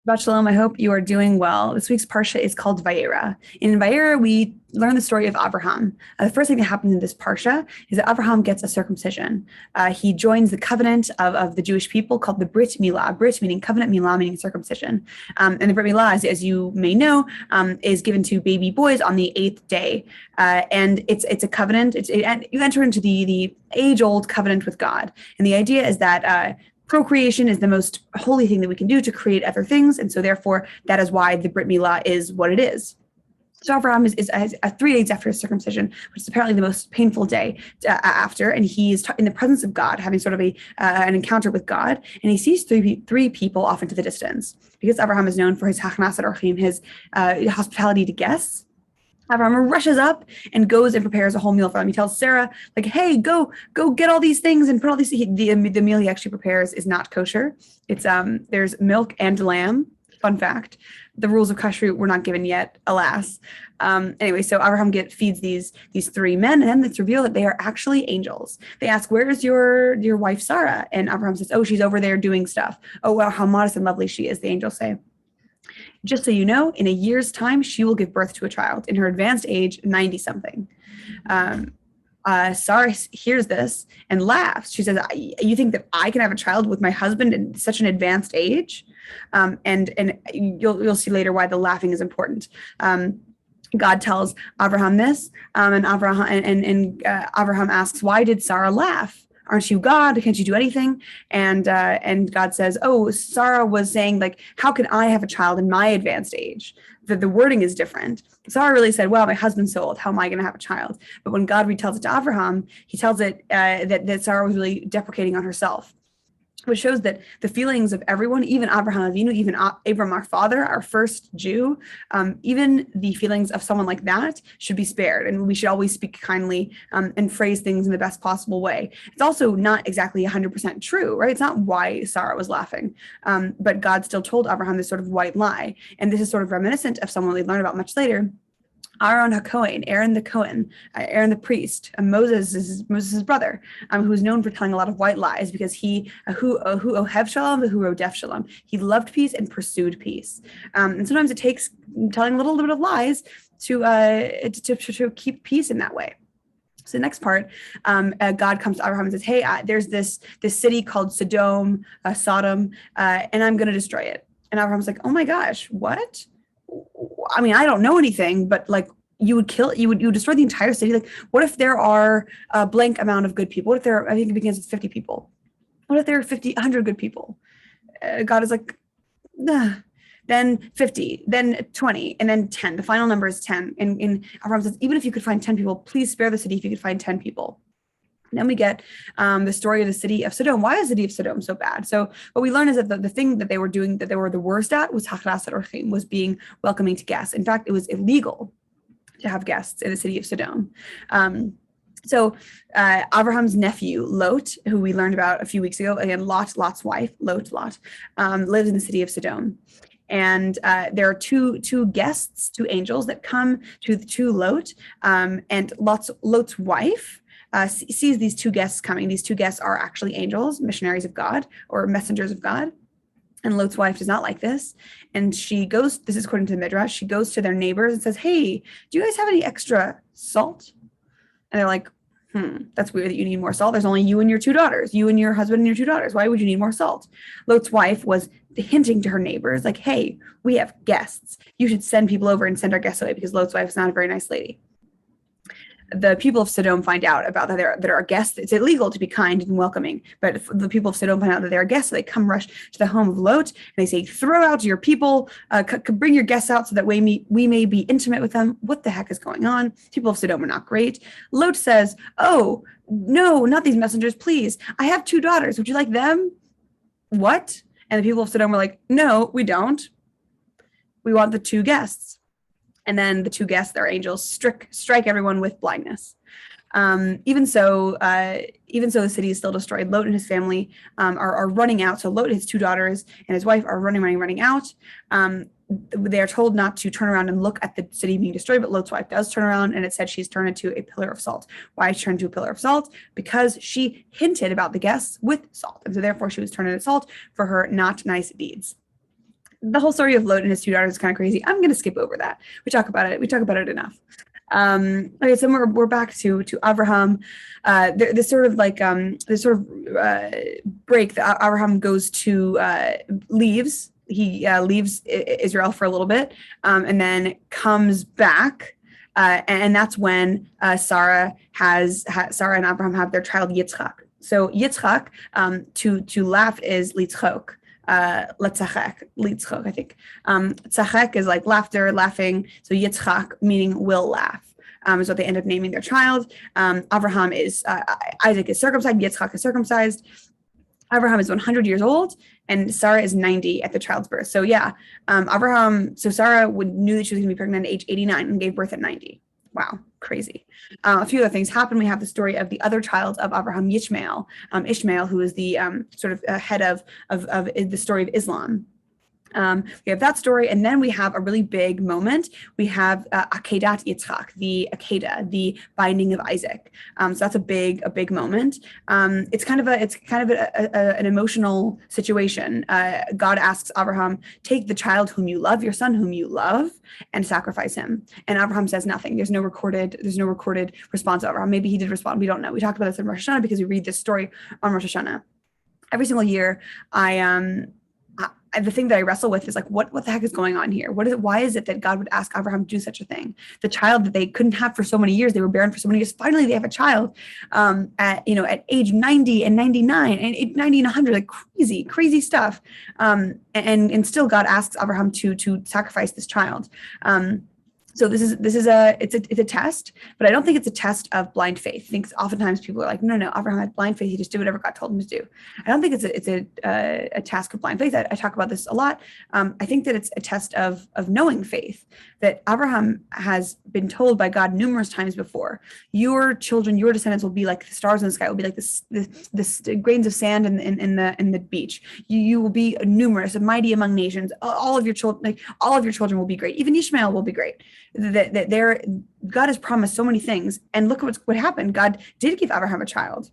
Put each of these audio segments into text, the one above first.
Shabbat Shalom, I hope you are doing well. This week's Parsha is called Vayera. In Vayera, we learn the story of Abraham. The first thing that happens in this Parsha is that Abraham gets a circumcision. He joins the covenant of the Jewish people called the Brit Milah. Brit meaning covenant, Milah meaning circumcision. And the Brit Milah, as you may know, is given to baby boys on the 8th day. And it's a covenant. You enter into the age-old covenant with God. And the idea is that procreation is the most holy thing that we can do to create other things. And so therefore, that is why the Brit Milah is what it is. So Abraham is 3 days after his circumcision, which is apparently the most painful day after, and he's in the presence of God, having sort of an encounter with God, and he sees three people off into the distance. Because Abraham is known for his hachnas orchim, his hospitality to guests, Abraham rushes up and goes and prepares a whole meal for them. He tells Sarah, like, hey, go get all these things and put all these. The meal he actually prepares is not kosher. It's there's milk and lamb. Fun fact. The rules of kashrut were not given yet, alas. Anyway, so Abraham feeds these three men, and then it's revealed that they are actually angels. They ask, where's your wife Sarah? And Abraham says, oh, she's over there doing stuff. Oh, wow, how modest and lovely she is, the angels say. Just so you know, in a year's time, she will give birth to a child in her advanced age, 90 something. Sarah hears this and laughs. She says, you think that I can have a child with my husband in such an advanced age? And you'll see later why the laughing is important. God tells Abraham this, and Abraham asks, why did Sarah laugh? Aren't you God? Can't you do anything? And God says, oh, Sarah was saying, like, how can I have a child in my advanced age? The wording is different. Sarah really said, well, my husband's so old. How am I going to have a child? But when God retells it to Abraham, he tells it that Sarah was really deprecating on herself, which shows that the feelings of everyone, even Abraham Avinu, even Abram, our father, our first Jew, even the feelings of someone like that should be spared. And we should always speak kindly and phrase things in the best possible way. It's also not exactly 100% true, right? It's not why Sarah was laughing. But God still told Abraham this sort of white lie. And this is sort of reminiscent of someone we learn about much later, Aaron HaKohen, Aaron the Cohen, Aaron the priest, Moses' brother, who is known for telling a lot of white lies because he who ohev shalom, who rodef shalom. He loved peace and pursued peace. And sometimes it takes telling a little bit of lies to keep peace in that way. So the next part, God comes to Abraham and says, hey, there's this city called Sodom, and I'm going to destroy it. And Abraham's like, oh my gosh, what? I mean, I don't know anything, but like you would destroy the entire city. Like, what if there are a blank amount of good people? What if I think it begins with 50 people. What if there are 100 good people? God is like, nah. Then 50, then 20, and then 10. The final number is 10. And Abraham says, even if you could find 10 people, please spare the city if you could find 10 people. And then we get the story of the city of Sodom. Why is the city of Sodom so bad? So what we learn is that the thing that they were doing that they were the worst at was hachras orchim, was being welcoming to guests. In fact, it was illegal to have guests in the city of Sodom. So Abraham's nephew, Lot, who we learned about a few weeks ago, again, Lot's wife, Lot, lives in the city of Sodom. And there are two guests, two angels that come to Lot, and Lot's wife sees these two guests coming. These two guests are actually angels, missionaries of God or messengers of God. And Lot's wife does not like this. And she goes, this is according to the Midrash, she goes to their neighbors and says, hey, do you guys have any extra salt? And they're like, that's weird that you need more salt. There's only you and your two daughters, you and your husband and your two daughters. Why would you need more salt? Lot's wife was hinting to her neighbors, like, hey, we have guests. You should send people over and send our guests away because Lot's wife is not a very nice lady. The people of Sodom find out about that there are guests. It's illegal to be kind and welcoming, but the people of Sodom find out that there are guests, so they come rush to the home of Lot, and they say, throw out your people, bring your guests out so that we may be intimate with them. What the heck is going on? People of Sodom are not great. Lot says, oh, no, not these messengers, please. I have two daughters. Would you like them? What? And the people of Sodom were like, no, we don't. We want the two guests. And then the two guests, their angels, strike everyone with blindness. Even so, the city is still destroyed. Lot and his family are running out. So Lot, his two daughters, and his wife are running out. They are told not to turn around and look at the city being destroyed, but Lot's wife does turn around, and it said she's turned into a pillar of salt. Why she turned into a pillar of salt? Because she hinted about the guests with salt, and so therefore she was turned into salt for her not nice deeds. the whole story of Lot and his two daughters is kind of crazy. I'm going to skip over that. We talk about it. We talk about it enough. Okay, so we're back to Abraham. This sort of like break that Abraham goes to leaves. He leaves Israel for a little bit, and then comes back. And that's when Sarah and Abraham have their child Yitzchak. So Yitzchak, to laugh is litzchok. Letzachek, litzchok, I think. Tzachek is like laughter, laughing. So Yitzchak, meaning will laugh, is what they end up naming their child. Abraham is, Isaac is circumcised, Yitzchak is circumcised. Abraham is 100 years old, and Sarah is 90 at the child's birth. So yeah, Sarah knew that she was going to be pregnant at age 89 and gave birth at 90. Wow, crazy. A few other things happen. We have the story of the other child of Abraham, Ishmael, who is the sort of head of the story of Islam. We have that story, and then we have a really big moment. We have Akedat Yitzchak, the Akedah, the binding of Isaac. So that's a big moment. It's kind of an emotional situation. God asks Abraham, take the child whom you love, your son whom you love, and sacrifice him. And Abraham says nothing. There's no recorded response of Abraham. Maybe he did respond. We don't know. We talked about this in Rosh Hashanah because we read this story on Rosh Hashanah. Every single year, the thing that I wrestle with is like, what the heck is going on here? Why is it that God would ask Abraham to do such a thing? The child that they couldn't have for so many years, they were barren for so many years. Finally, they have a child at age 90 and 99 and 90 and 100, like crazy stuff. And still God asks Abraham to sacrifice this child. So this is a test, but I don't think it's a test of blind faith. I think oftentimes people are like, no, Abraham had blind faith. He just did whatever God told him to do. I don't think it's a task of blind faith. I talk about this a lot. I think that it's a test of knowing faith, that Abraham has been told by God numerous times before, your children, your descendants will be like the stars in the sky, will be like this grains of sand in the beach. You will be numerous and mighty among nations. All of your children will be great. Even Ishmael will be great. God has promised so many things, and look at what happened. God did give Abraham a child,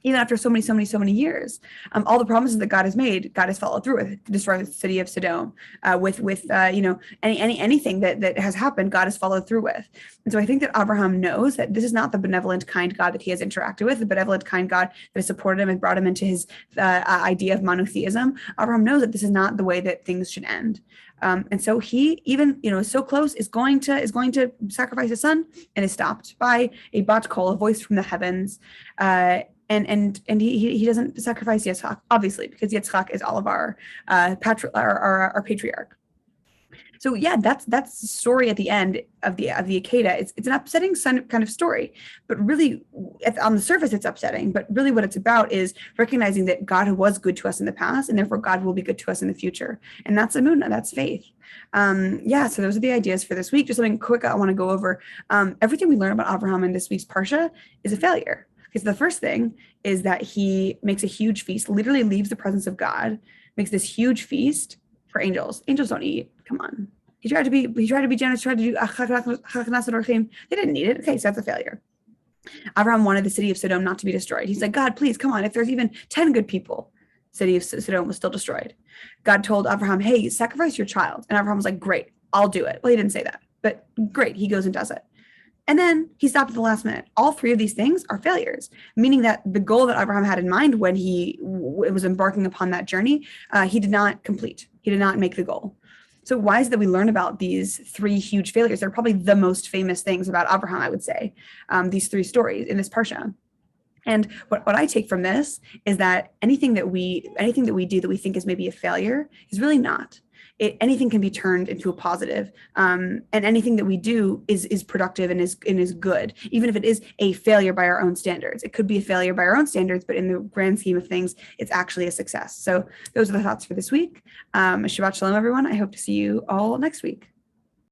even after so many years. All the promises that God has made, God has followed through with. Destroy the city of Sodom, anything that has happened, God has followed through with. And so I think that Abraham knows that this is not the benevolent, kind God that he has interacted with, the benevolent, kind God that has supported him and brought him into his idea of monotheism. Abraham knows that this is not the way that things should end. And so he even, is so close, is going to sacrifice his son, and is stopped by a bat kol, a voice from the heavens. And he doesn't sacrifice Yitzchak, obviously, because Yitzchak is all of our patriarch. So yeah, that's the story at the end of the Akedah. It's an upsetting kind of story, but really on the surface it's upsetting. But really, what it's about is recognizing that God was good to us in the past, and therefore God will be good to us in the future. And that's emunah, that's faith. So those are the ideas for this week. Just something quick I want to go over. Everything we learn about Abraham in this week's parsha is a failure. Because the first thing is that he makes a huge feast, literally leaves the presence of God, makes this huge feast for angels. Angels don't eat. Come on. He tried to be generous, tried to do they didn't need it. Okay, so that's a failure. Abraham wanted the city of Sodom not to be destroyed. He's like, God, please, come on. If there's even 10 good people, city of Sodom was still destroyed. God told Abraham, hey, sacrifice your child. And Abraham was like, great, I'll do it. Well, he didn't say that, but great. He goes and does it. And then he stopped at the last minute. All three of these things are failures, meaning that the goal that Abraham had in mind when he was embarking upon that journey, he did not complete. He did not make the goal. So why is it that we learn about these three huge failures? They're probably the most famous things about Abraham, I would say, these three stories in this parsha. And what I take from this is that anything that we do that we think is maybe a failure is really not. Anything can be turned into a positive, and anything that we do is productive and is good, even if it is a failure by our own standards. It could be a failure by our own standards, but in the grand scheme of things, it's actually a success. So those are the thoughts for this week. Shabbat shalom, everyone. I hope to see you all next week.